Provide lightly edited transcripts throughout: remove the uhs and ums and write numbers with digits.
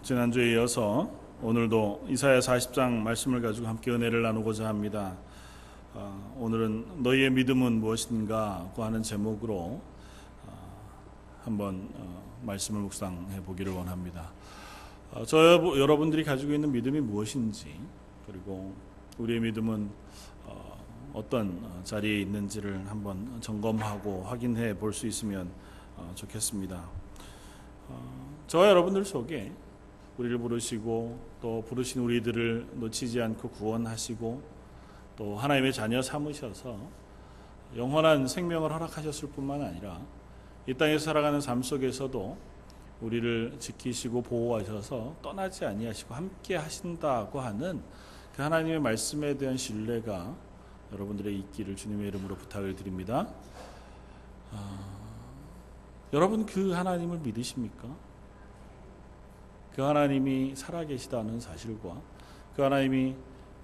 지난주에 이어서 오늘도 이사야 40장 말씀을 가지고 함께 은혜를 나누고자 합니다. 오늘은 너희의 믿음은 무엇인가 하는 제목으로 한번 말씀을 묵상해 보기를 원합니다. 여러분들이 가지고 있는 믿음이 무엇인지, 그리고 우리의 믿음은 어떤 자리에 있는지를 한번 점검하고 확인해 볼 수 있으면 좋겠습니다. 저와 여러분들 속에 우리를 부르시고 또 부르신 우리들을 놓치지 않고 구원하시고 또 하나님의 자녀 삼으셔서 영원한 생명을 허락하셨을 뿐만 아니라 이 땅에서 살아가는 삶 속에서도 우리를 지키시고 보호하셔서 떠나지 아니하시고 함께 하신다고 하는 그 하나님의 말씀에 대한 신뢰가 여러분들의 있기를 주님의 이름으로 부탁을 드립니다. 여러분 그 하나님을 믿으십니까? 그 하나님이 살아계시다는 사실과 그 하나님이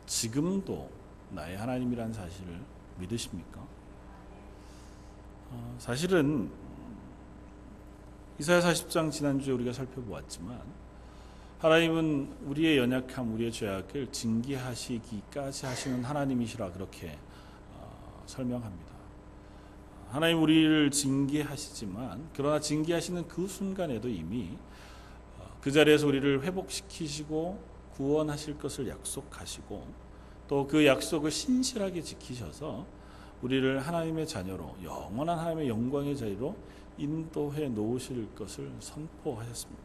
지금도 나의 하나님이라는 사실을 믿으십니까? 사실은 이사야 40장 지난주에 우리가 살펴보았지만 하나님은 우리의 연약함, 우리의 죄악을 징계하시기까지 하시는 하나님이시라 그렇게 설명합니다. 하나님 우리를 징계하시지만 그러나 징계하시는 그 순간에도 이미 그 자리에서 우리를 회복시키시고 구원하실 것을 약속하시고 또 그 약속을 신실하게 지키셔서 우리를 하나님의 자녀로 영원한 하나님의 영광의 자리로 인도해 놓으실 것을 선포하셨습니다.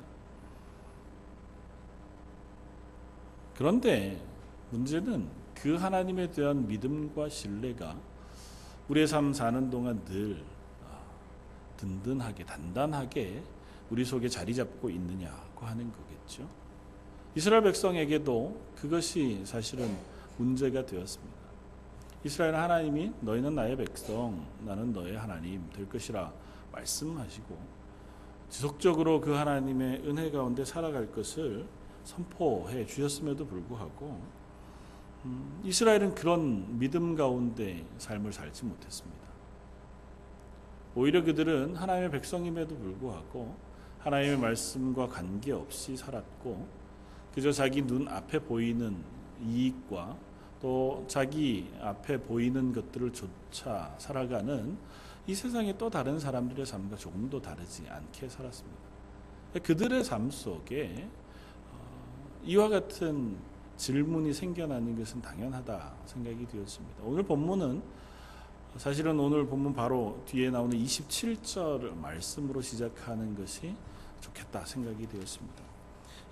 그런데 문제는 그 하나님에 대한 믿음과 신뢰가 우리의 삶 사는 동안 늘 든든하게 단단하게 우리 속에 자리 잡고 있느냐고 하는 거겠죠. 이스라엘 백성에게도 그것이 사실은 문제가 되었습니다. 이스라엘 하나님이 너희는 나의 백성, 나는 너의 하나님 될 것이라 말씀하시고 지속적으로 그 하나님의 은혜 가운데 살아갈 것을 선포해 주셨음에도 불구하고 이스라엘은 그런 믿음 가운데 삶을 살지 못했습니다. 오히려 그들은 하나님의 백성임에도 불구하고 하나님의 말씀과 관계없이 살았고 그저 자기 눈 앞에 보이는 이익과 또 자기 앞에 보이는 것들을 쫓아 살아가는 이 세상의 또 다른 사람들의 삶과 조금도 다르지 않게 살았습니다. 그들의 삶 속에 이와 같은 질문이 생겨나는 것은 당연하다 생각이 되었습니다. 오늘 본문은 사실은 오늘 본문 바로 뒤에 나오는 27절 말씀으로 시작하는 것이 좋겠다 생각이 되었습니다.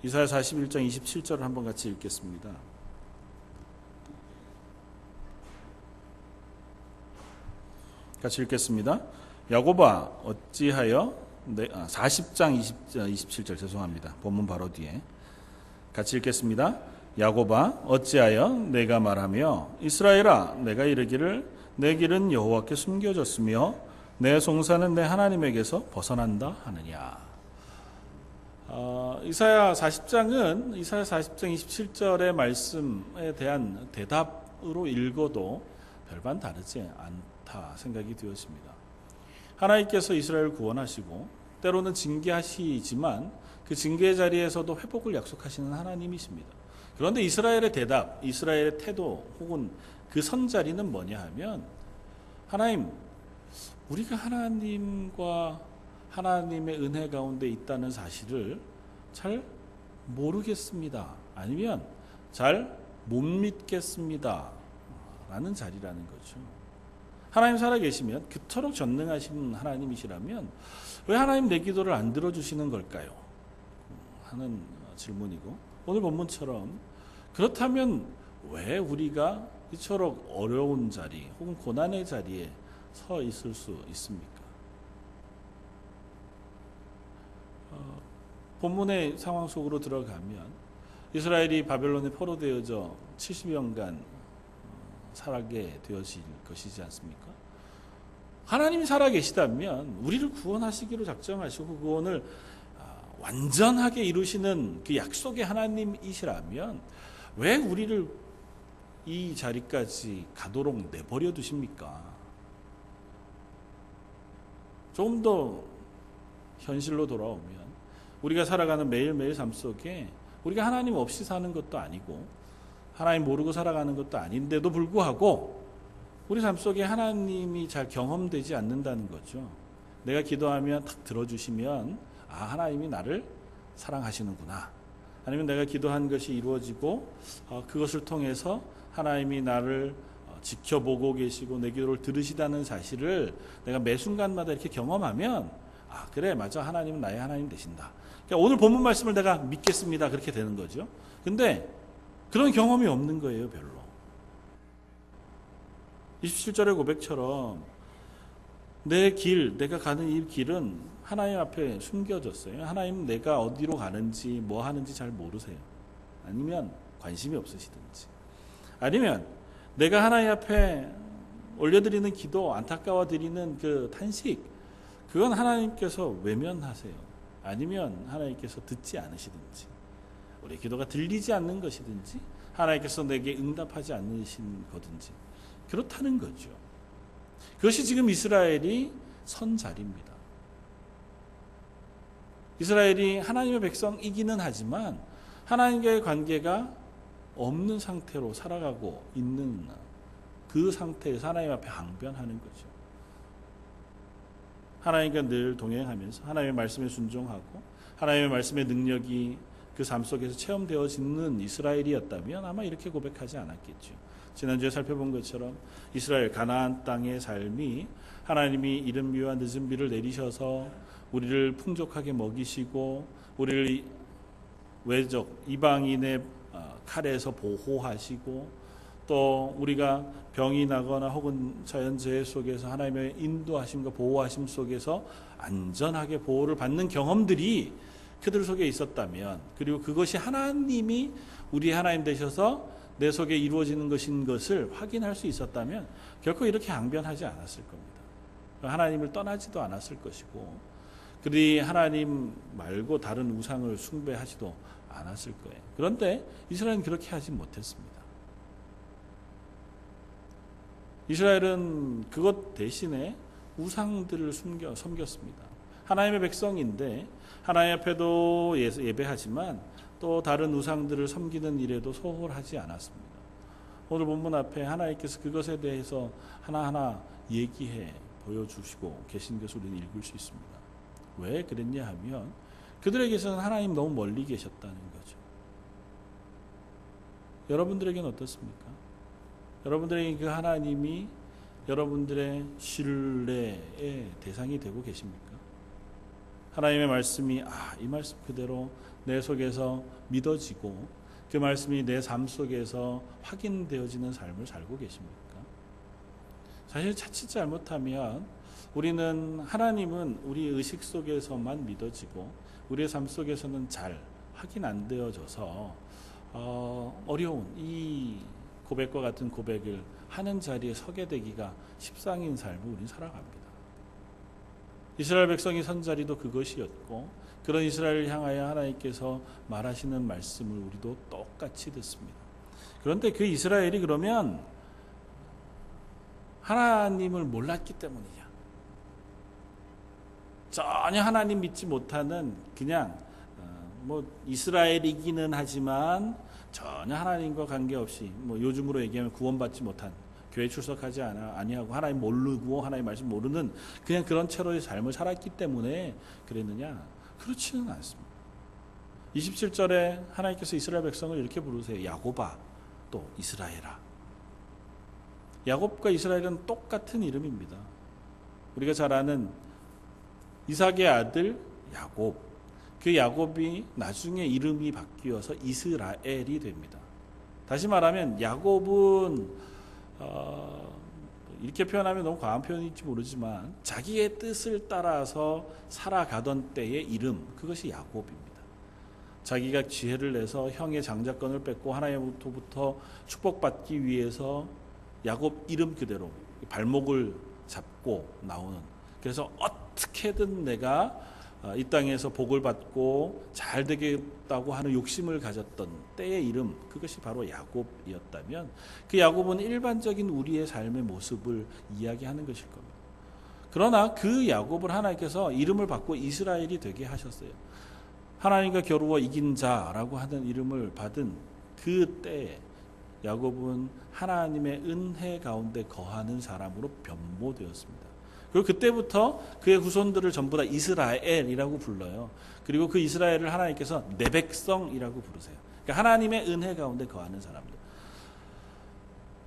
이사야 41장 27절을 한번 같이 읽겠습니다. 같이 읽겠습니다. 야곱아 어찌하여 40장 27절 죄송합니다. 본문 바로 뒤에 같이 읽겠습니다. 야곱아 어찌하여 내가 말하며 이스라엘아 내가 이르기를 내 길은 여호와께 숨겨졌으며 내 송사는 내 하나님에게서 벗어난다 하느냐. 이사야 40장은 이사야 40장 27절의 말씀에 대한 대답으로 읽어도 별반 다르지 않다 생각이 되었습니다. 하나님께서 이스라엘을 구원하시고 때로는 징계하시지만 그 징계의 자리에서도 회복을 약속하시는 하나님이십니다. 그런데 이스라엘의 대답, 이스라엘의 태도 혹은 그 선자리는 뭐냐 하면 하나님, 우리가 하나님과 하나님의 은혜 가운데 있다는 사실을 잘 모르겠습니다. 아니면 잘 못 믿겠습니다. 라는 자리라는 거죠. 하나님 살아계시면 그토록 전능하신 하나님이시라면 왜 하나님 내 기도를 안 들어주시는 걸까요? 하는 질문이고 오늘 본문처럼 그렇다면 왜 우리가 이처럼 어려운 자리 혹은 고난의 자리에 서 있을 수 있습니까? 본문의 상황 속으로 들어가면 이스라엘이 바벨론에 포로되어져 70년간 살아게 되어질 것이지 않습니까? 하나님이 살아계시다면 우리를 구원하시기로 작정하시고 그 구원을 완전하게 이루시는 그 약속의 하나님이시라면 왜 우리를 이 자리까지 가도록 내버려 두십니까? 조금 더 현실로 돌아오면 우리가 살아가는 매일매일 삶 속에 우리가 하나님 없이 사는 것도 아니고 하나님 모르고 살아가는 것도 아닌데도 불구하고 우리 삶 속에 하나님이 잘 경험되지 않는다는 거죠. 내가 기도하면 탁 들어주시면 하나님이 나를 사랑하시는구나. 아니면 내가 기도한 것이 이루어지고 그것을 통해서 하나님이 나를 지켜보고 계시고 내 기도를 들으시다는 사실을 내가 매 순간마다 이렇게 경험하면 그래 맞아 하나님은 나의 하나님 되신다. 그러니까 오늘 본문 말씀을 내가 믿겠습니다. 그렇게 되는 거죠. 근데 그런 경험이 없는 거예요. 별로. 27절의 고백처럼 내가 가는 이 길은 하나님 앞에 숨겨졌어요. 하나님 내가 어디로 가는지 뭐 하는지 잘 모르세요. 아니면 관심이 없으시든지. 아니면 내가 하나님 앞에 올려드리는 기도, 안타까워 드리는 그 탄식, 그건 하나님께서 외면하세요. 아니면 하나님께서 듣지 않으시든지, 우리 기도가 들리지 않는 것이든지, 하나님께서 내게 응답하지 않으신 거든지, 그렇다는 거죠. 그것이 지금 이스라엘이 선 자리입니다. 이스라엘이 하나님의 백성이기는 하지만 하나님과의 관계가 없는 상태로 살아가고 있는 그 상태에서 하나님 앞에 항변하는 거죠. 하나님과 늘 동행하면서 하나님의 말씀에 순종하고 하나님의 말씀의 능력이 그 삶 속에서 체험되어지는 이스라엘이었다면 아마 이렇게 고백하지 않았겠죠. 지난주에 살펴본 것처럼 이스라엘 가나안 땅의 삶이 하나님이 이른 비와 늦은 비를 내리셔서 우리를 풍족하게 먹이시고 우리를 외적 이방인의 칼에서 보호하시고 또 우리가 병이 나거나 혹은 자연재해 속에서 하나님의 인도하심과 보호하심 속에서 안전하게 보호를 받는 경험들이 그들 속에 있었다면, 그리고 그것이 하나님이 우리 하나님 되셔서 내 속에 이루어지는 것인 것을 확인할 수 있었다면 결코 이렇게 항변하지 않았을 겁니다. 하나님을 떠나지도 않았을 것이고 그들이 하나님 말고 다른 우상을 숭배하지도 않았을 거예요. 그런데 이스라엘은 그렇게 하지 못했습니다. 이스라엘은 그것 대신에 우상들을 섬겼습니다. 하나님의 백성인데 하나님 앞에도 예배하지만 또 다른 우상들을 섬기는 일에도 소홀하지 않았습니다. 오늘 본문 앞에 하나님께서 그것에 대해서 하나하나 얘기해 보여주시고 계신 것을 우리는 읽을 수 있습니다. 왜 그랬냐 하면 그들에게서는 하나님 너무 멀리 계셨다는 거죠. 여러분들에게는 어떻습니까? 여러분들에게 그 하나님이 여러분들의 신뢰의 대상이 되고 계십니까? 하나님의 말씀이 이 말씀 그대로 내 속에서 믿어지고 그 말씀이 내 삶 속에서 확인되어지는 삶을 살고 계십니까? 사실 자칫 잘못하면 우리는 하나님은 우리 의식 속에서만 믿어지고 우리의 삶 속에서는 잘 확인 안 되어져서 어려운 이 고백과 같은 고백을 하는 자리에 서게 되기가 십상인 삶을 우리는 살아갑니다. 이스라엘 백성이 선 자리도 그것이었고 그런 이스라엘을 향하여 하나님께서 말하시는 말씀을 우리도 똑같이 듣습니다. 그런데 그 이스라엘이 그러면 하나님을 몰랐기 때문이냐? 전혀 하나님 믿지 못하는 그냥 이스라엘이기는 하지만 전혀 하나님과 관계없이 요즘으로 얘기하면 구원받지 못한 교회 출석하지 아니하고 하나님 모르고 하나님 말씀 모르는 그냥 그런 채로의 삶을 살았기 때문에 그랬느냐? 그렇지는 않습니다. 27절에 하나님께서 이스라엘 백성을 이렇게 부르세요. 야곱아 또 이스라엘아. 야곱과 이스라엘은 똑같은 이름입니다. 우리가 잘 아는 이삭의 아들 야곱, 그 야곱이 나중에 이름이 바뀌어서 이스라엘이 됩니다. 다시 말하면 야곱은 이렇게 표현하면 너무 과한 표현일지 모르지만 자기의 뜻을 따라서 살아가던 때의 이름, 그것이 야곱입니다. 자기가 지혜를 내서 형의 장자권을 뺏고 하나님으로부터 축복받기 위해서 야곱 이름 그대로 발목을 잡고 나오는, 그래서 어떻게든 내가 이 땅에서 복을 받고 잘 되겠다고 하는 욕심을 가졌던 때의 이름, 그것이 바로 야곱이었다면 그 야곱은 일반적인 우리의 삶의 모습을 이야기하는 것일 겁니다. 그러나 그 야곱을 하나님께서 이름을 바꿔 이스라엘이 되게 하셨어요. 하나님과 겨루어 이긴 자라고 하는 이름을 받은 그 때에 야곱은 하나님의 은혜 가운데 거하는 사람으로 변모되었습니다. 그리고 그때부터 그의 후손들을 전부 다 이스라엘이라고 불러요. 그리고 그 이스라엘을 하나님께서 내 백성이라고 부르세요. 그러니까 하나님의 은혜 가운데 거하는 사람들.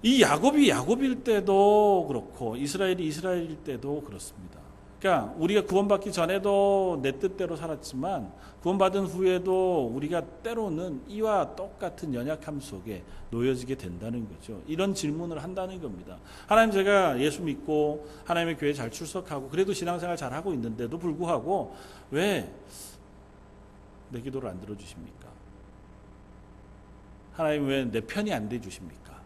이 야곱이 야곱일 때도 그렇고 이스라엘이 이스라엘일 때도 그렇습니다. 그러니까 우리가 구원받기 전에도 내 뜻대로 살았지만 구원받은 후에도 우리가 때로는 이와 똑같은 연약함 속에 놓여지게 된다는 거죠. 이런 질문을 한다는 겁니다. 하나님, 제가 예수 믿고 하나님의 교회 잘 출석하고 그래도 신앙생활 잘하고 있는데도 불구하고 왜 내 기도를 안 들어주십니까? 하나님, 왜 내 편이 안 돼주십니까?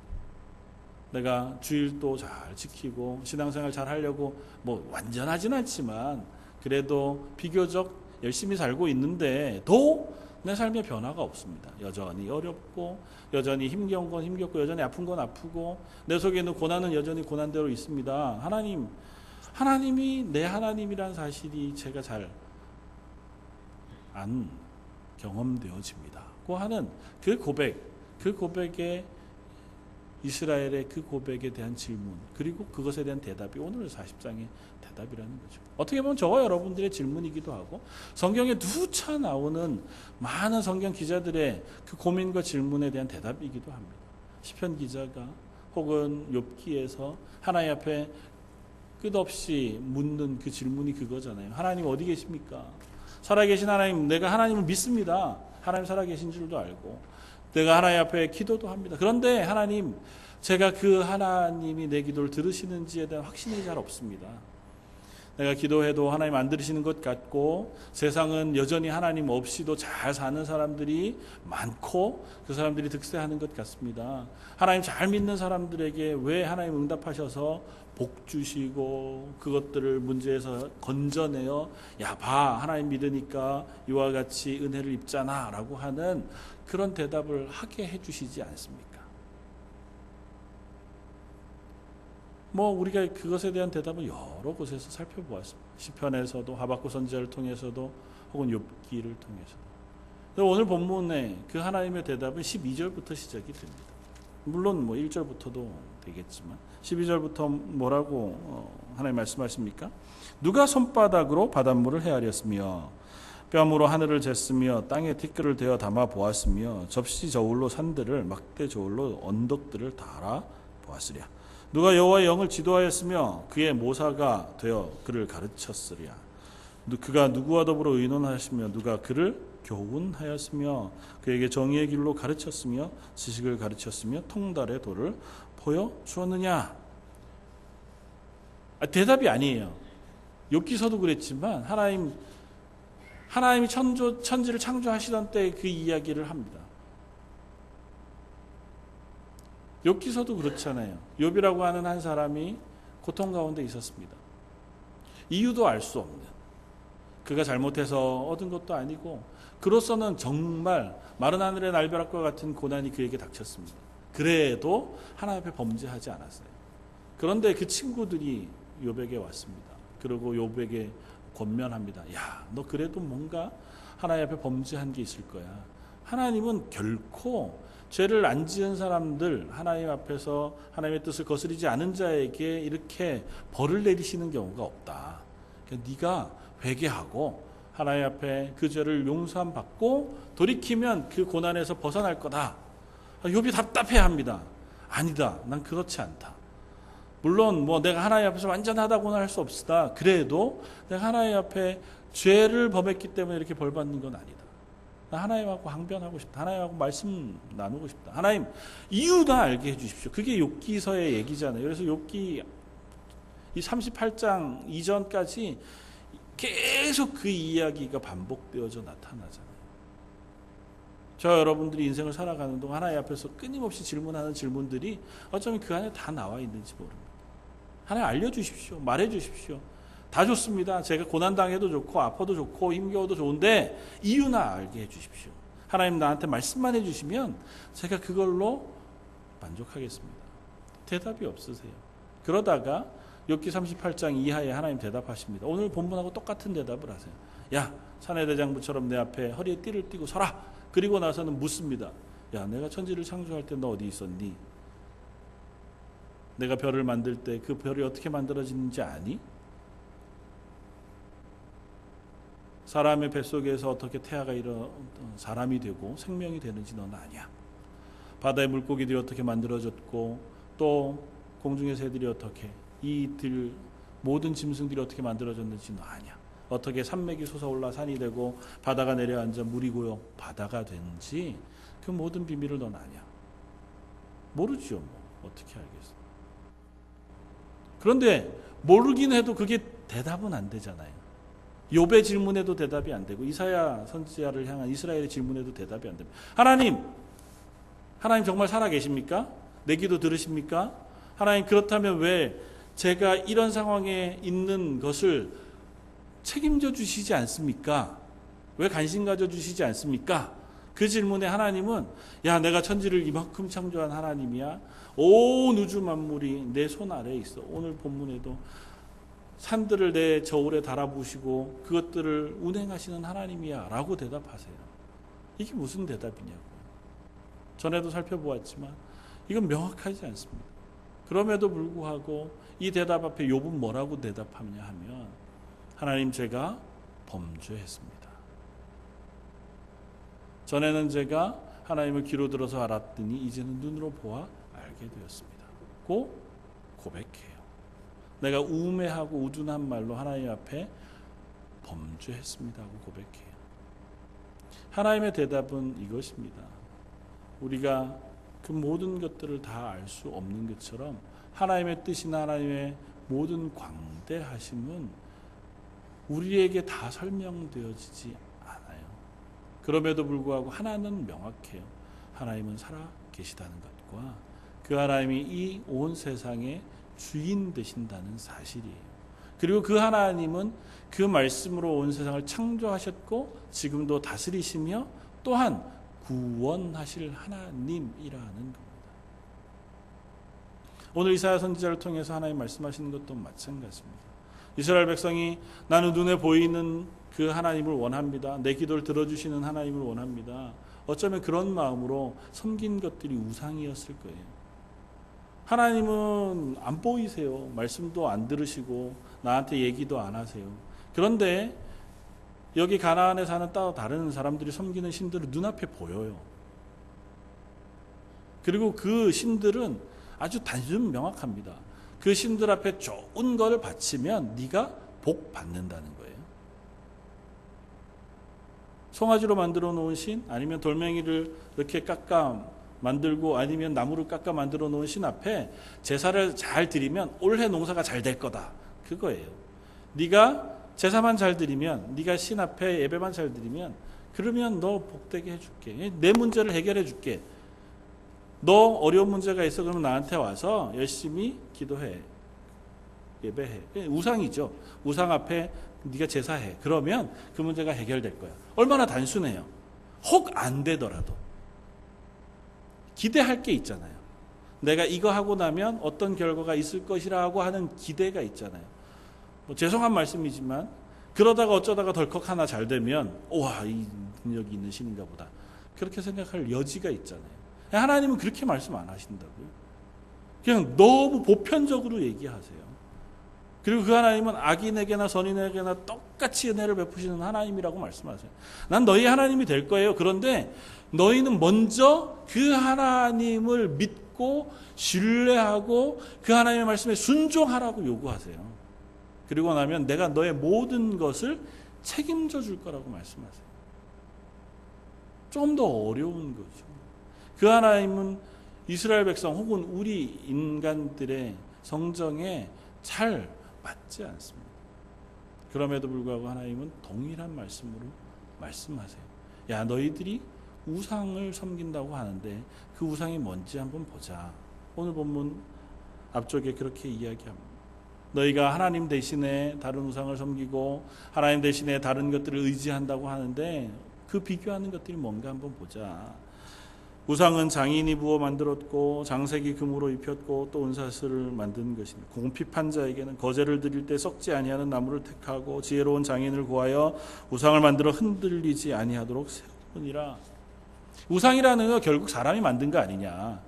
내가 주일도 잘 지키고 신앙생활 잘 하려고 뭐 완전하진 않지만 그래도 비교적 열심히 살고 있는데도 내 삶에 변화가 없습니다. 여전히 어렵고 여전히 힘겨운 건 힘겹고 여전히 아픈 건 아프고 내 속에 있는 고난은 여전히 고난대로 있습니다. 하나님이 내 하나님이란 사실이 제가 잘 안 경험되어집니다고 하는 그 고백에 이스라엘의 그 고백에 대한 질문, 그리고 그것에 대한 대답이 오늘 40장의 대답이라는 거죠. 어떻게 보면 저와 여러분들의 질문이기도 하고 성경에 누차 나오는 많은 성경 기자들의 그 고민과 질문에 대한 대답이기도 합니다. 시편 기자가 혹은 욥기에서 하나님 앞에 끝없이 묻는 그 질문이 그거잖아요. 하나님 어디 계십니까? 살아계신 하나님, 내가 하나님을 믿습니다. 하나님 살아계신 줄도 알고 내가 하나님 앞에 기도도 합니다. 그런데 하나님, 제가 그 하나님이 내 기도를 들으시는지에 대한 확신이 잘 없습니다. 내가 기도해도 하나님 안 들으시는 것 같고 세상은 여전히 하나님 없이도 잘 사는 사람들이 많고 그 사람들이 득세하는 것 같습니다. 하나님 잘 믿는 사람들에게 왜 하나님 응답하셔서 복 주시고 그것들을 문제에서 건져내어 야 봐, 하나님 믿으니까 이와 같이 은혜를 입잖아 라고 하는 그런 대답을 하게 해주시지 않습니까? 뭐 우리가 그것에 대한 대답을 여러 곳에서 살펴보았습니다. 시편에서도 하박국 선지자를 통해서도 혹은 욥기를 통해서도. 오늘 본문에 그 하나님의 대답은 12절부터 시작이 됩니다. 물론 뭐 1절부터도 되겠지만 12절부터 뭐라고 하나님 말씀하십니까? 누가 손바닥으로 바닷물을 헤아렸으며 뺨으로 하늘을 쟀으며 땅에 티끌을 대어 담아 보았으며 접시 저울로 산들을 막대 저울로 언덕들을 달아 보았으랴. 누가 여호와의 영을 지도하였으며 그의 모사가 되어 그를 가르쳤으랴. 그가 누구와 더불어 의논하시며 누가 그를 교훈하였으며 그에게 정의의 길로 가르쳤으며 지식을 가르쳤으며 통달의 도를 보여주었느냐. 대답이 아니에요. 욥기서도 그랬지만 하나님이 천지를 창조하시던 때 그 이야기를 합니다. 욥기서도 그렇잖아요. 욥이라고 하는 한 사람이 고통 가운데 있었습니다. 이유도 알 수 없는, 그가 잘못해서 얻은 것도 아니고 그로서는 정말 마른 하늘의 날벼락과 같은 고난이 그에게 닥쳤습니다. 그래도 하나님 앞에 범죄하지 않았어요. 그런데 그 친구들이 욥에게 왔습니다. 그리고 욥에게 권면합니다. 야, 너 그래도 뭔가 하나님 앞에 범죄한 게 있을 거야. 하나님은 결코 죄를 안 지은 사람들, 하나님 앞에서 하나님의 뜻을 거스르지 않은 자에게 이렇게 벌을 내리시는 경우가 없다. 그러니까 네가 회개하고 하나님 앞에 그 죄를 용서함 받고 돌이키면 그 고난에서 벗어날 거다. 욥이 답답해합니다. 아니다, 난 그렇지 않다. 물론 뭐 내가 하나님 앞에서 완전하다고는 할 수 없으나 그래도 내가 하나님 앞에 죄를 범했기 때문에 이렇게 벌 받는 건 아니다. 나 하나님하고 항변하고 싶다. 하나님하고 말씀 나누고 싶다. 하나님, 이유나 알게 해주십시오. 그게 욥기서의 얘기잖아요. 그래서 욥기 이 38장 이전까지 계속 그 이야기가 반복되어져 나타나잖아요. 저 여러분들이 인생을 살아가는 동안 하나님 앞에서 끊임없이 질문하는 질문들이 어쩌면 그 안에 다 나와 있는지 모릅니다. 하나님 알려주십시오. 말해주십시오. 다 좋습니다. 제가 고난당해도 좋고 아파도 좋고 힘겨워도 좋은데 이유나 알게 해주십시오. 하나님 나한테 말씀만 해주시면 제가 그걸로 만족하겠습니다. 대답이 없으세요. 그러다가 욥기 38장 이하에 하나님 대답하십니다. 오늘 본문하고 똑같은 대답을 하세요. 야, 사내대장부처럼 내 앞에 허리에 띠를 띠고 서라. 그리고 나서는 묻습니다. 야, 내가 천지를 창조할 때 너 어디 있었니? 내가 별을 만들 때 그 별이 어떻게 만들어지는지 아니? 사람의 뱃속에서 어떻게 태아가 사람이 되고 생명이 되는지 넌 아냐? 바다의 물고기들이 어떻게 만들어졌고 또 공중의 새들이 어떻게 이들 모든 짐승들이 어떻게 만들어졌는지 너 아냐? 어떻게 산맥이 솟아올라 산이 되고 바다가 내려앉아 물이 고여 바다가 되는지 그 모든 비밀을 넌 아냐? 모르죠. 뭐 어떻게 알겠어? 그런데 모르긴 해도 그게 대답은 안 되잖아요. 욥의 질문에도 대답이 안 되고 이사야 선지자를 향한 이스라엘의 질문에도 대답이 안 됩니다. 하나님 정말 살아 계십니까? 내 기도 들으십니까? 하나님 그렇다면 왜 제가 이런 상황에 있는 것을 책임져 주시지 않습니까? 왜 관심 가져 주시지 않습니까? 그 질문에 하나님은 야, 내가 천지를 이만큼 창조한 하나님이야. 온 우주 만물이 내 손 아래에 있어. 오늘 본문에도 산들을 내 저울에 달아보시고 그것들을 운행하시는 하나님이야 라고 대답하세요. 이게 무슨 대답이냐고요. 전에도 살펴보았지만 이건 명확하지 않습니다. 그럼에도 불구하고 이 대답 앞에 욥은 뭐라고 대답하냐 하면 하나님 제가 범죄했습니다. 전에는 제가 하나님을 귀로 들어서 알았더니 이제는 눈으로 보아 알게 되었습니다. 고 고백해요. 내가 우매하고 우둔한 말로 하나님 앞에 범죄했습니다 하고 고백해요. 하나님의 대답은 이것입니다. 우리가 그 모든 것들을 다 알 수 없는 것처럼 하나님의 뜻이나 하나님의 모든 광대하심은 우리에게 다 설명되어지지 않아요. 그럼에도 불구하고 하나는 명확해요. 하나님은 살아 계시다는 것과 그 하나님이 이 온 세상의 주인 되신다는 사실이에요. 그리고 그 하나님은 그 말씀으로 온 세상을 창조하셨고 지금도 다스리시며 또한 구원하실 하나님이라는 겁니다. 오늘 이사야 선지자를 통해서 하나님 말씀하시는 것도 마찬가지입니다. 이스라엘 백성이 나는 눈에 보이는 그 하나님을 원합니다. 내 기도를 들어주시는 하나님을 원합니다. 어쩌면 그런 마음으로 섬긴 것들이 우상이었을 거예요. 하나님은 안 보이세요. 말씀도 안 들으시고 나한테 얘기도 안 하세요. 그런데 여기 가나안에 사는 다른 사람들이 섬기는 신들은 눈앞에 보여요. 그리고 그 신들은 아주 단순 명확합니다. 그 신들 앞에 좋은 걸 바치면 네가 복 받는다는 거예요. 송아지로 만들어 놓은 신 아니면 돌멩이를 이렇게 깎아 만들고 아니면 나무를 깎아 만들어 놓은 신 앞에 제사를 잘 드리면 올해 농사가 잘 될 거다. 그거예요. 네가 제사만 잘 드리면 네가 신 앞에 예배만 잘 드리면 그러면 너 복되게 해줄게. 내 문제를 해결해 줄게. 너 어려운 문제가 있어 그러면 나한테 와서 열심히 기도해. 예배해. 우상이죠. 우상 앞에 네가 제사해. 그러면 그 문제가 해결될 거야. 얼마나 단순해요. 혹 안 되더라도 기대할 게 있잖아요. 내가 이거 하고 나면 어떤 결과가 있을 것이라고 하는 기대가 있잖아요. 뭐 죄송한 말씀이지만 그러다가 어쩌다가 덜컥 하나 잘 되면 와, 이 능력이 있는 신인가 보다. 그렇게 생각할 여지가 있잖아요. 하나님은 그렇게 말씀 안 하신다고요. 그냥 너무 보편적으로 얘기하세요. 그리고 그 하나님은 악인에게나 선인에게나 똑같이 은혜를 베푸시는 하나님이라고 말씀하세요. 난 너희 하나님이 될 거예요. 그런데 너희는 먼저 그 하나님을 믿고 신뢰하고 그 하나님의 말씀에 순종하라고 요구하세요. 그리고 나면 내가 너의 모든 것을 책임져 줄 거라고 말씀하세요. 좀 더 어려운 거죠. 그 하나님은 이스라엘 백성 혹은 우리 인간들의 성정에 잘 맞지 않습니다. 그럼에도 불구하고 하나님은 동일한 말씀으로 말씀하세요. 야, 너희들이 우상을 섬긴다고 하는데 그 우상이 뭔지 한번 보자. 오늘 본문 앞쪽에 그렇게 이야기합니다. 너희가 하나님 대신에 다른 우상을 섬기고 하나님 대신에 다른 것들을 의지한다고 하는데 그 비교하는 것들이 뭔가 한번 보자. 우상은 장인이 부어 만들었고 장색이 금으로 입혔고 또 은사슬을 만든 것이니 궁핍한 자에게는 거제를 드릴 때 썩지 아니하는 나무를 택하고 지혜로운 장인을 구하여 우상을 만들어 흔들리지 아니하도록 세우니라. 우상이라는 거 결국 사람이 만든 거 아니냐.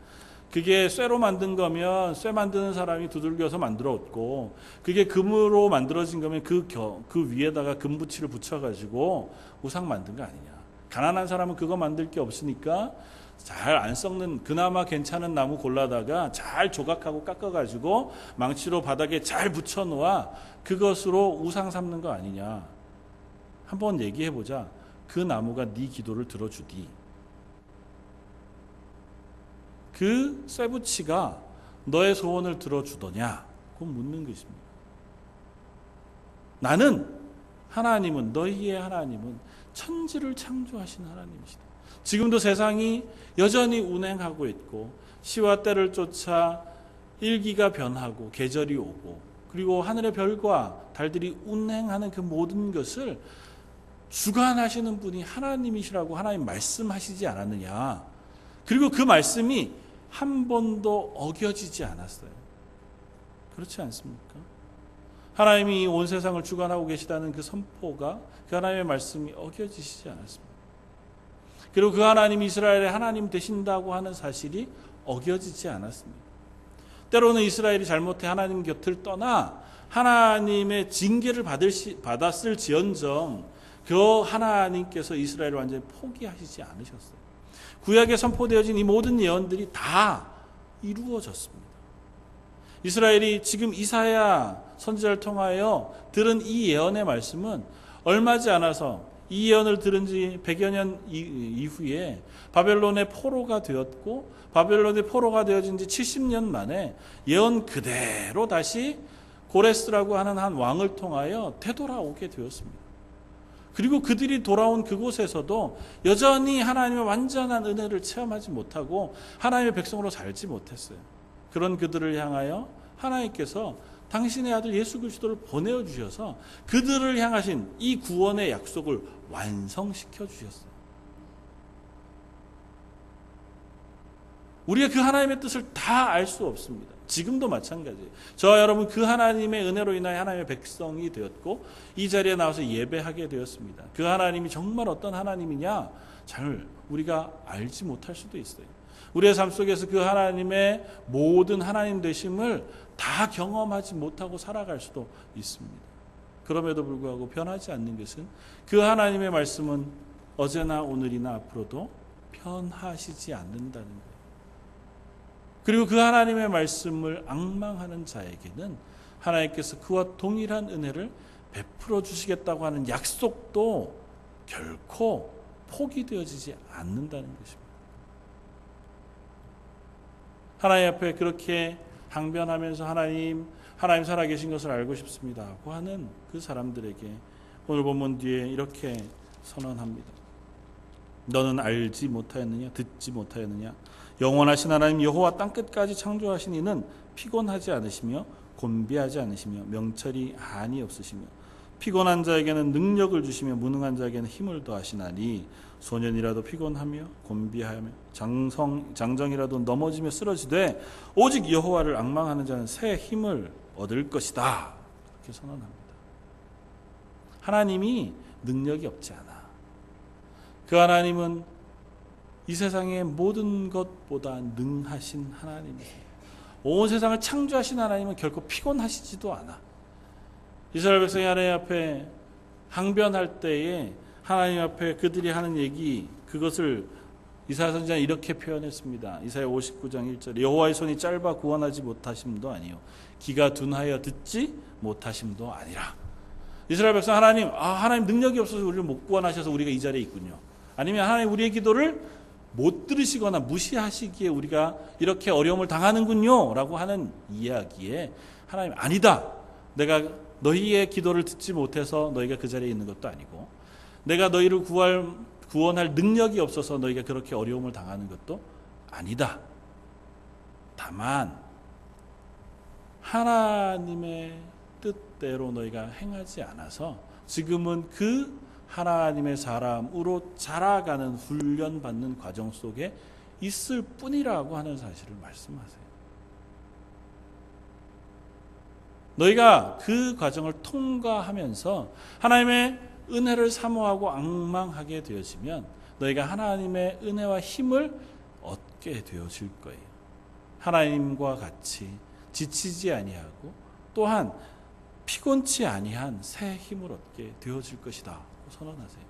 그게 쇠로 만든 거면 쇠 만드는 사람이 두들겨서 만들었고, 그게 금으로 만들어진 거면 그 위에다가 금붙이를 붙여가지고 우상 만든 거 아니냐. 가난한 사람은 그거 만들 게 없으니까 잘 안 썩는 그나마 괜찮은 나무 골라다가 잘 조각하고 깎아가지고 망치로 바닥에 잘 붙여놓아 그것으로 우상 삼는 거 아니냐. 한번 얘기해보자. 그 나무가 네 기도를 들어주디. 그 쇠붙이가 너의 소원을 들어주더냐? 그건 묻는 것입니다. 나는 하나님은, 너희의 하나님은 천지를 창조하신 하나님이시다. 지금도 세상이 여전히 운행하고 있고 시와 때를 쫓아 일기가 변하고 계절이 오고 그리고 하늘의 별과 달들이 운행하는 그 모든 것을 주관하시는 분이 하나님이시라고 하나님 말씀하시지 않았느냐. 그리고 그 말씀이 한 번도 어겨지지 않았어요. 그렇지 않습니까? 하나님이 온 세상을 주관하고 계시다는 그 선포가 그 하나님의 말씀이 어겨지시지 않았습니다. 그리고 그 하나님이 이스라엘의 하나님 되신다고 하는 사실이 어겨지지 않았습니다. 때로는 이스라엘이 잘못해 하나님 곁을 떠나 하나님의 징계를 받았을 지언정 그 하나님께서 이스라엘을 완전히 포기하시지 않으셨어요. 구약에 선포되어진 이 모든 예언들이 다 이루어졌습니다. 이스라엘이 지금 이사야 선지자를 통하여 들은 이 예언의 말씀은 얼마지 않아서 이 예언을 들은 지 100여 년 이후에 바벨론의 포로가 되었고 바벨론의 포로가 되어진 지 70년 만에 예언 그대로 다시 고레스라고 하는 한 왕을 통하여 되돌아오게 되었습니다. 그리고 그들이 돌아온 그곳에서도 여전히 하나님의 완전한 은혜를 체험하지 못하고 하나님의 백성으로 살지 못했어요. 그런 그들을 향하여 하나님께서 당신의 아들 예수 그리스도를 보내주셔서 그들을 향하신 이 구원의 약속을 완성시켜 주셨어요. 우리가 그 하나님의 뜻을 다 알 수 없습니다. 지금도 마찬가지예요. 저와 여러분 그 하나님의 은혜로 인하여 하나님의 백성이 되었고 이 자리에 나와서 예배하게 되었습니다. 그 하나님이 정말 어떤 하나님이냐 잘 우리가 알지 못할 수도 있어요. 우리의 삶 속에서 그 하나님의 모든 하나님 되심을 다 경험하지 못하고 살아갈 수도 있습니다. 그럼에도 불구하고 변하지 않는 것은 그 하나님의 말씀은 어제나 오늘이나 앞으로도 변하시지 않는다는 거예요. 그리고 그 하나님의 말씀을 앙망하는 자에게는 하나님께서 그와 동일한 은혜를 베풀어 주시겠다고 하는 약속도 결코 포기되어지지 않는다는 것입니다. 하나님 앞에 그렇게 항변하면서 하나님 살아계신 것을 알고 싶습니다고 하는 그 사람들에게 오늘 본문 뒤에 이렇게 선언합니다. 너는 알지 못하였느냐? 듣지 못하였느냐? 영원하신 하나님 여호와 땅끝까지 창조하신 이는 피곤하지 않으시며 곤비하지 않으시며 명철이 한이 없으시며 피곤한 자에게는 능력을 주시며 무능한 자에게는 힘을 더하시나니 소년이라도 피곤하며 곤비하며 장정이라도 넘어지며 쓰러지되 오직 여호와를 앙망하는 자는 새 힘을 얻을 것이다. 이렇게 선언합니다. 하나님이 능력이 없지 않아. 그 하나님은 이 세상의 모든 것보다 능하신 하나님이세요. 온 세상을 창조하신 하나님은 결코 피곤하시지도 않아. 이스라엘 백성이 하나님 앞에 항변할 때에 하나님 앞에 그들이 하는 얘기 그것을 이사야 선지자는 이렇게 표현했습니다. 이사야 59장 1절 여호와의 손이 짧아 구원하지 못하심도 아니요 귀가 둔하여 듣지 못하심도 아니라. 이스라엘 백성 하나님 능력이 없어서 우리를 못 구원하셔서 우리가 이 자리에 있군요. 아니면 하나님 우리의 기도를 못 들으시거나 무시하시기에 우리가 이렇게 어려움을 당하는군요 라고 하는 이야기에 하나님 아니다. 내가 너희의 기도를 듣지 못해서 너희가 그 자리에 있는 것도 아니고 내가 너희를 구원할 능력이 없어서 너희가 그렇게 어려움을 당하는 것도 아니다. 다만 하나님의 뜻대로 너희가 행하지 않아서 지금은 그 하나님의 사람으로 자라가는 훈련받는 과정 속에 있을 뿐이라고 하는 사실을 말씀하세요. 너희가 그 과정을 통과하면서 하나님의 은혜를 사모하고 앙망하게 되어지면 너희가 하나님의 은혜와 힘을 얻게 되어질 거예요. 하나님과 같이 지치지 아니하고 또한 피곤치 아니한 새 힘을 얻게 되어질 것이다 선언하세요.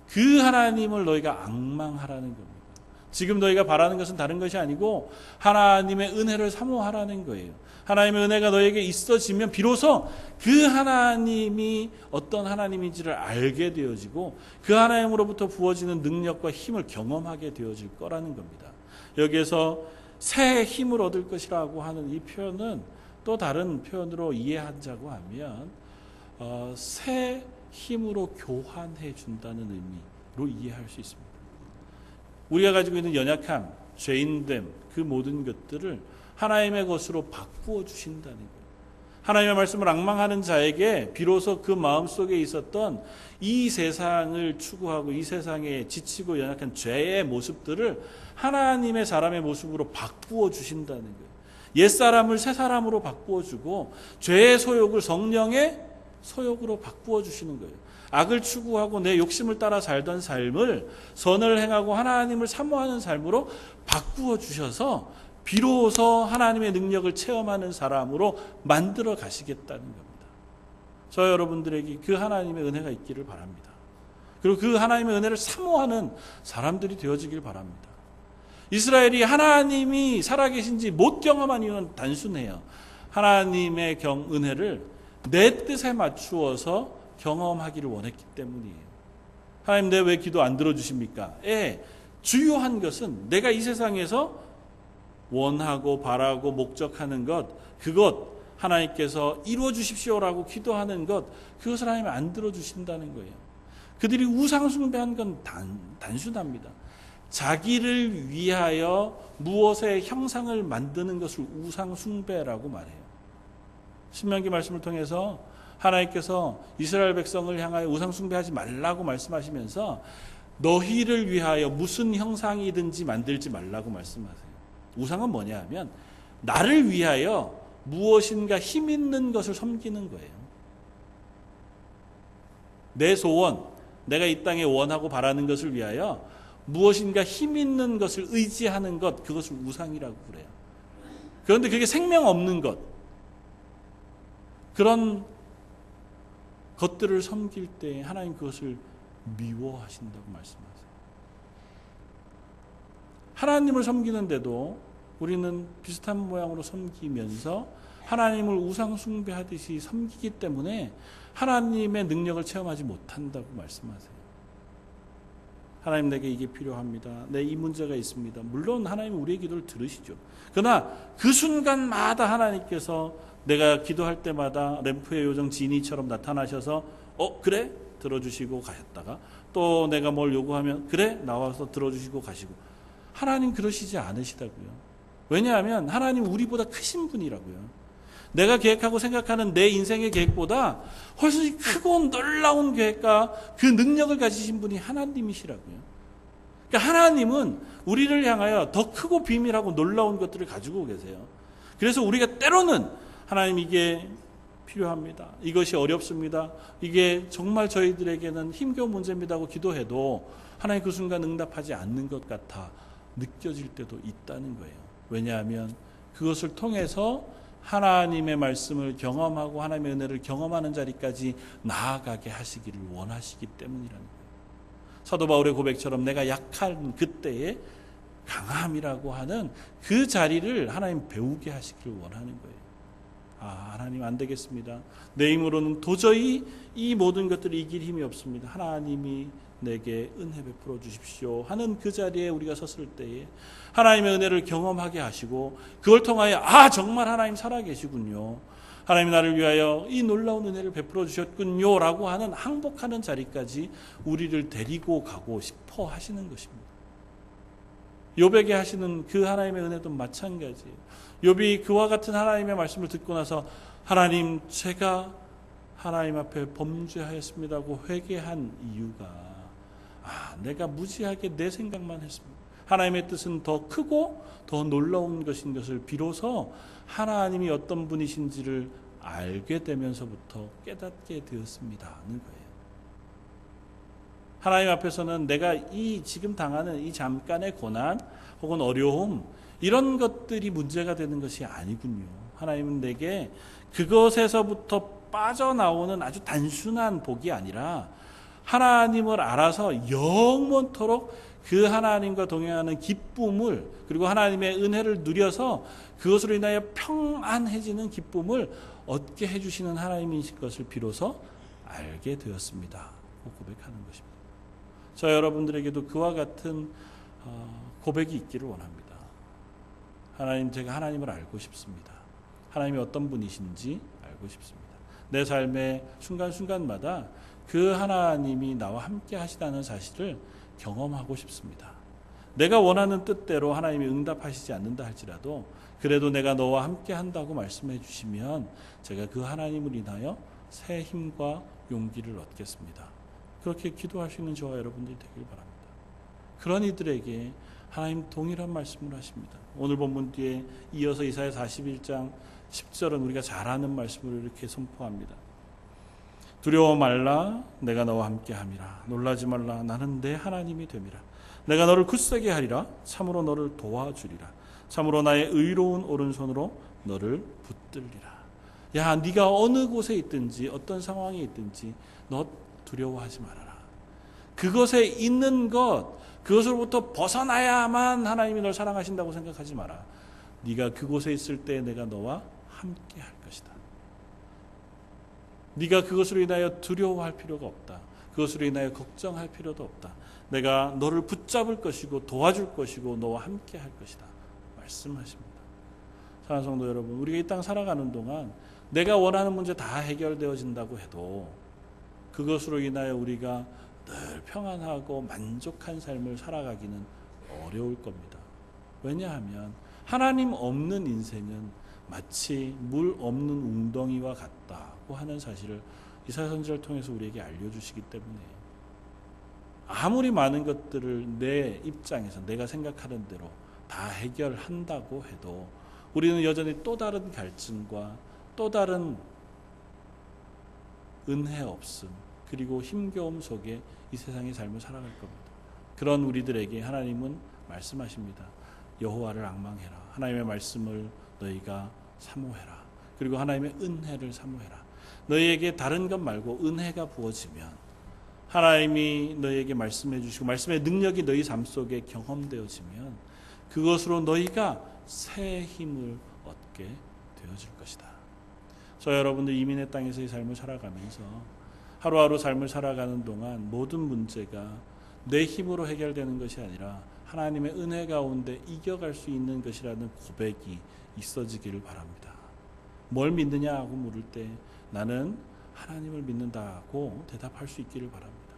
그 하나님을 너희가 앙망하라는 겁니다. 지금 너희가 바라는 것은 다른 것이 아니고 하나님의 은혜를 사모하라는 거예요. 하나님의 은혜가 너에게 있어지면 비로소 그 하나님이 어떤 하나님인지를 알게 되어지고 그 하나님으로부터 부어지는 능력과 힘을 경험하게 되어질 거라는 겁니다. 여기에서 새 힘을 얻을 것이라고 하는 이 표현은 또 다른 표현으로 이해하자고 하면 새 힘으로 교환해 준다는 의미로 이해할 수 있습니다. 우리가 가지고 있는 연약함, 죄인됨, 그 모든 것들을 하나님의 것으로 바꾸어 주신다는 거예요. 하나님의 말씀을 앙망하는 자에게 비로소 그 마음속에 있었던 이 세상을 추구하고 이 세상에 지치고 연약한 죄의 모습들을 하나님의 사람의 모습으로 바꾸어 주신다는 거예요. 옛사람을 새사람으로 바꾸어 주고 죄의 소욕을 성령의 소욕으로 바꾸어 주시는 거예요. 악을 추구하고 내 욕심을 따라 살던 삶을 선을 행하고 하나님을 사모하는 삶으로 바꾸어 주셔서 비로소 하나님의 능력을 체험하는 사람으로 만들어 가시겠다는 겁니다. 저 여러분들에게 그 하나님의 은혜가 있기를 바랍니다. 그리고 그 하나님의 은혜를 사모하는 사람들이 되어지길 바랍니다. 이스라엘이 하나님이 살아계신지 못 경험한 이유는 단순해요. 하나님의 은혜를 내 뜻에 맞추어서 경험하기를 원했기 때문이에요. 하나님, 내 왜 기도 안 들어주십니까? 주요한 것은 내가 이 세상에서 원하고 바라고 목적하는 것, 그것 하나님께서 이루어 주십시오라고 기도하는 것, 그것을 하나님 안 들어주신다는 거예요. 그들이 우상숭배한 건 단순합니다. 자기를 위하여 무엇의 형상을 만드는 것을 우상숭배라고 말해요. 신명기 말씀을 통해서 하나님께서 이스라엘 백성을 향하여 우상숭배하지 말라고 말씀하시면서 너희를 위하여 무슨 형상이든지 만들지 말라고 말씀하세요. 우상은 뭐냐 하면 나를 위하여 무엇인가 힘 있는 것을 섬기는 거예요. 내 소원, 내가 이 땅에 원하고 바라는 것을 위하여 무엇인가 힘 있는 것을 의지하는 것, 그것을 우상이라고 그래요. 그런데 그게 생명 없는 것, 그런 것들을 섬길 때 하나님 그것을 미워하신다고 말씀하세요. 하나님을 섬기는데도 우리는 비슷한 모양으로 섬기면서 하나님을 우상 숭배하듯이 섬기기 때문에 하나님의 능력을 체험하지 못한다고 말씀하세요. 하나님, 내게 이게 필요합니다. 내 이 문제가 있습니다. 물론 하나님은 우리의 기도를 들으시죠. 그러나 그 순간마다 하나님께서 내가 기도할 때마다 램프의 요정 지니처럼 나타나셔서 그래? 들어주시고 가셨다가 또 내가 뭘 요구하면 그래? 나와서 들어주시고 가시고. 하나님 그러시지 않으시다고요. 왜냐하면 하나님 우리보다 크신 분이라고요. 내가 계획하고 생각하는 내 인생의 계획보다 훨씬 크고 놀라운 계획과 그 능력을 가지신 분이 하나님이시라고요. 그러니까 하나님은 우리를 향하여 더 크고 비밀하고 놀라운 것들을 가지고 계세요. 그래서 우리가 때로는 하나님, 이게 필요합니다. 이것이 어렵습니다. 이게 정말 저희들에게는 힘겨운 문제입니다 하고 기도해도 하나님 그 순간 응답하지 않는 것 같아 느껴질 때도 있다는 거예요. 왜냐하면 그것을 통해서 하나님의 말씀을 경험하고 하나님의 은혜를 경험하는 자리까지 나아가게 하시기를 원하시기 때문이라는 거예요. 사도 바울의 고백처럼 내가 약한 그때의 강함이라고 하는 그 자리를 하나님 배우게 하시기를 원하는 거예요. 하나님 안 되겠습니다. 내 힘으로는 도저히 이 모든 것들을 이길 힘이 없습니다. 하나님이 내게 은혜 베풀어 주십시오 하는 그 자리에 우리가 섰을 때에 하나님의 은혜를 경험하게 하시고 그걸 통하여 정말 하나님 살아계시군요. 하나님이 나를 위하여 이 놀라운 은혜를 베풀어 주셨군요 라고 하는 항복하는 자리까지 우리를 데리고 가고 싶어 하시는 것입니다. 욥에게 하시는 그 하나님의 은혜도 마찬가지예요. 욥이 그와 같은 하나님의 말씀을 듣고 나서 하나님, 제가 하나님 앞에 범죄하였습니다고 회개한 이유가 내가 무지하게 내 생각만 했습니다. 하나님의 뜻은 더 크고 더 놀라운 것인 것을 비로소 하나님이 어떤 분이신지를 알게 되면서부터 깨닫게 되었습니다는 거예요. 하나님 앞에서는 내가 이 지금 당하는 이 잠깐의 고난 혹은 어려움 이런 것들이 문제가 되는 것이 아니군요. 하나님은 내게 그것에서부터 빠져나오는 아주 단순한 복이 아니라 하나님을 알아서 영원토록 그 하나님과 동행하는 기쁨을 그리고 하나님의 은혜를 누려서 그것으로 인하여 평안해지는 기쁨을 얻게 해주시는 하나님이신 것을 비로소 알게 되었습니다. 고백하는 것입니다. 저 여러분들에게도 그와 같은 고백이 있기를 원합니다. 하나님, 제가 하나님을 알고 싶습니다. 하나님이 어떤 분이신지 알고 싶습니다. 내 삶의 순간순간마다 그 하나님이 나와 함께 하시다는 사실을 경험하고 싶습니다. 내가 원하는 뜻대로 하나님이 응답하시지 않는다 할지라도 그래도 내가 너와 함께 한다고 말씀해 주시면 제가 그 하나님을 인하여 새 힘과 용기를 얻겠습니다. 그렇게 기도할 수 있는 저와 여러분들이 되길 바랍니다. 그런 이들에게 하나님 동일한 말씀을 하십니다. 오늘 본문 뒤에 이어서 이사야 41장 10절은 우리가 잘 아는 말씀으로 이렇게 선포합니다. 두려워 말라 내가 너와 함께 함이라. 놀라지 말라 나는 내 하나님이 됨이라. 내가 너를 굳세게 하리라. 참으로 너를 도와주리라. 참으로 나의 의로운 오른손으로 너를 붙들리라. 야, 네가 어느 곳에 있든지 어떤 상황에 있든지 너 두려워하지 말아라. 그것에 있는 것, 그것으로부터 벗어나야만 하나님이 널 사랑하신다고 생각하지 마라. 네가 그곳에 있을 때 내가 너와 함께 할 것이다. 네가 그것으로 인하여 두려워할 필요가 없다. 그것으로 인하여 걱정할 필요도 없다. 내가 너를 붙잡을 것이고 도와줄 것이고 너와 함께 할 것이다. 말씀하십니다. 사랑하는 성도 여러분, 우리가 이 땅 살아가는 동안 내가 원하는 문제 다 해결되어진다고 해도 그것으로 인하여 우리가 늘 평안하고 만족한 삶을 살아가기는 어려울 겁니다. 왜냐하면 하나님 없는 인생은 마치 물 없는 웅덩이와 같다고 하는 사실을 이사야 선지자를 통해서 우리에게 알려주시기 때문에 아무리 많은 것들을 내 입장에서 내가 생각하는 대로 다 해결한다고 해도 우리는 여전히 또 다른 갈증과 또 다른 은혜 없음 그리고 힘겨움 속에 이 세상의 삶을 살아갈 겁니다. 그런 우리들에게 하나님은 말씀하십니다. 여호와를 앙망해라. 하나님의 말씀을 너희가 사모해라. 그리고 하나님의 은혜를 사모해라. 너희에게 다른 것 말고 은혜가 부어지면 하나님이 너희에게 말씀해 주시고 말씀의 능력이 너희 삶 속에 경험되어지면 그것으로 너희가 새 힘을 얻게 되어질 것이다. 저 여러분들 이민의 땅에서의 삶을 살아가면서 하루하루 삶을 살아가는 동안 모든 문제가 내 힘으로 해결되는 것이 아니라 하나님의 은혜 가운데 이겨갈 수 있는 것이라는 고백이 있어지기를 바랍니다. 뭘 믿느냐고 물을 때 나는 하나님을 믿는다고 대답할 수 있기를 바랍니다.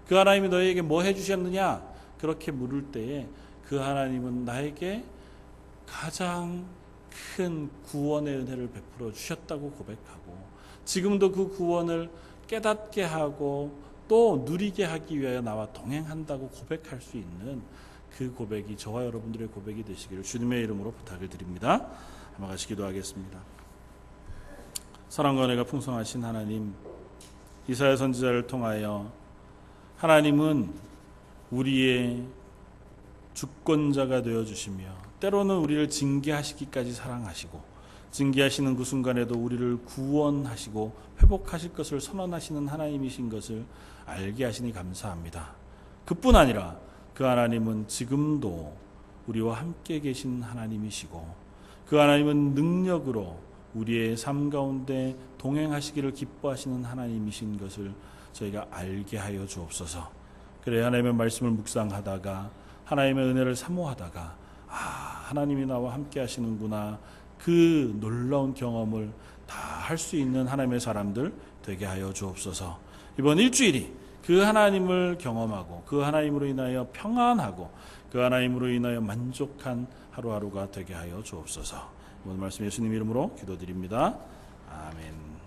그 하나님이 너희에게 뭐 해주셨느냐 그렇게 물을 때에 그 하나님은 나에게 가장 큰 구원의 은혜를 베풀어 주셨다고 고백하고 지금도 그 구원을 깨닫게 하고 또 누리게 하기 위하여 나와 동행한다고 고백할 수 있는 그 고백이 저와 여러분들의 고백이 되시기를 주님의 이름으로 부탁을 드립니다. 한번 같이 기도하겠습니다. 사랑과 은혜가 풍성하신 하나님, 이사야 선지자를 통하여 하나님은 우리의 주권자가 되어주시며 때로는 우리를 징계하시기까지 사랑하시고 징계하시는 그 순간에도 우리를 구원하시고 회복하실 것을 선언하시는 하나님이신 것을 알게 하시니 감사합니다. 그뿐 아니라 그 하나님은 지금도 우리와 함께 계신 하나님이시고 그 하나님은 능력으로 우리의 삶 가운데 동행하시기를 기뻐하시는 하나님이신 것을 저희가 알게 하여 주옵소서. 그래 하나님의 말씀을 묵상하다가 하나님의 은혜를 사모하다가 하나님이 나와 함께 하시는구나 그 놀라운 경험을 다 할 수 있는 하나님의 사람들 되게 하여 주옵소서. 이번 일주일이 그 하나님을 경험하고 그 하나님으로 인하여 평안하고 그 하나님으로 인하여 만족한 하루하루가 되게 하여 주옵소서. 오늘 말씀 예수님 이름으로 기도드립니다. 아멘.